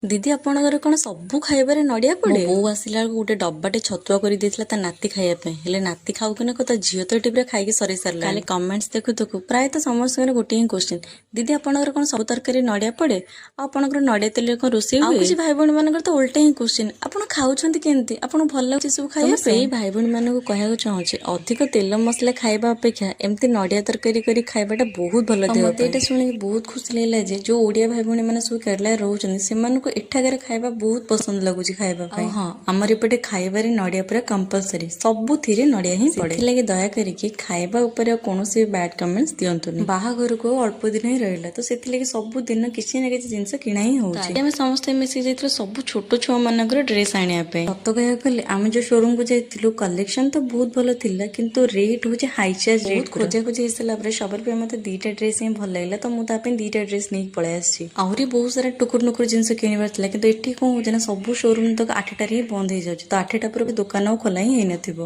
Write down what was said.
ଦିଦି ଆପଣଙ୍କର କଣ ସବୁ ଖାଇବାରେ ନଡିଆ ପଡେ? ମୋ ବୋଉ ଆସିଲା ବେଳକୁ ଗୋଟେ ଡବାଟେ ଛତୁଆ କରିଦେଇଥିଲା ତା ନାତି ଖାଇବା ପାଇଁ। ହେଲେ ନାତି ଖାଉ କି ନା ତା ଝିଅ ତ ଟିପରେ ଖାଇକି ସରି ସାରିଲା। କାଲି କମେଣ୍ଟସ ଦେଖୁ ଦେଖୁ ପ୍ରାୟତଃ ସମସ୍ତଙ୍କର ଗୋଟିଏ ହିଁ କ୍ୱେଶ୍ଚିନ୍, ଦିଦି ଆପଣଙ୍କର କଣ ସବୁ ତରକାରୀ ନଡିଆ ପଡେ? ଆଉ ଆପଣଙ୍କର ନଡିଆ ତେଲରେ କଣ ରୋଷେଇ ହୁଏ? ଆଉ କିଛି ଭାଇ ଭଉଣୀ ମାନଙ୍କର ତ ଓଲଟା ହିଁ କ୍ୱେଶ୍ଚିନ୍, ଆପଣ ଖାଉଛନ୍ତି କେମିତି? ଆପଣଙ୍କୁ ଭଲ ଲାଗୁଛି ସବୁ ଖାଇବା? ସେଇ ଭାଇ ଭଉଣୀ ମାନଙ୍କୁ କହିବାକୁ ଚାହୁଁଛି, ଅଧିକ ତେଲ ମସଲା ଖାଇବା ଅପେକ୍ଷା ଏମିତି ନଡିଆ ତରକାରୀ କରି ଖାଇବାଟା ବହୁତ ଭଲ ଦେହ ପାଇଁ। ମତେ ଏଇଟା ଶୁଣିକି ବହୁତ ଖୁସି ଲାଗିଲା ଯେ ଯୋଉ ଓଡିଆ ଭାଇ ଭଉଣୀ ମାନେ ସବୁ କେରଳାରେ ରହୁଛନ୍ତି ସେମାନଙ୍କୁ ଏଠାକାର ଖାଇବା ବହୁତ ପସନ୍ଦ ଲାଗୁଛି ଖାଇବା ପାଇଁ। ହଁ, ଆମର ଏପଟେ ଖାଇବାରେ ନଡିଆ ପୁରା କମ୍ପଲସରି, ସବୁଥିରେ ନଡିଆ ହିଁ ପଡେ। ସେଥିଲାଗି ଦୟା କରିକି ଖାଇବା ଉପରେ କୌଣସି ବ୍ୟାଡ କମେଣ୍ଟସ ଦିଅନ୍ତୁନି। ବାହାଘରକୁ ଅଳ୍ପ ଦିନ ହିଁ ରହିଲା, ତ ସେଥିଲାଗି ସବୁଦିନ କିଛି ନା କିଛି ଜିନିଷ କିଣା ହିଁ ହଉଛି। ଆମେ ସମସ୍ତେ ମିଶି ଯାଇଥିଲୁ ସବୁ ଛୋଟ ଛୁଆ ମାନଙ୍କର ଡ୍ରେସ ଆଣିବା ପାଇଁ। ସତ କହିବାକୁ ଗଲେ ଆମେ ଯୋଉ ଶୋରୁମ କୁ ଯାଇଥିଲୁ କଲେକ୍ସନ ତ ବହୁତ ଭଲ ଥିଲା, କିନ୍ତୁ ରେଟ୍ ହଉଛି ହାଇଚାର୍ଜ ରେଟ୍। ଖୋଜା ଖୋଜି ହେଇସାରିଲା ପରେ ସବାର ପାଇଁ ମତେ ଦିଟା ଡ୍ରେସ ହିଁ ଭଲ ଲାଗିଲା, ତ ମୁଁ ତା ପାଇଁ ଦିଟା ଡ୍ରେସ ନେଇକି ପଳେଇ ଆସିଛି। ଆହୁରି ବହୁତ ସାରା ଟୁକୁର ନୁକୁର ଜିନିଷ କିଣିବାର ଥିଲା, କିନ୍ତୁ ଏଠି କଣ ହଉଛି ନା ସବୁ ଶୋରୁମ ତ 8ଟାରେ ହିଁ ବନ୍ଦ ହେଇଯାଉଛି, ତ 8ଟା ପରେ ବି ଦୋକାନ ଆଉ ଖୋଲା ହିଁ ହେଇନଥିବ।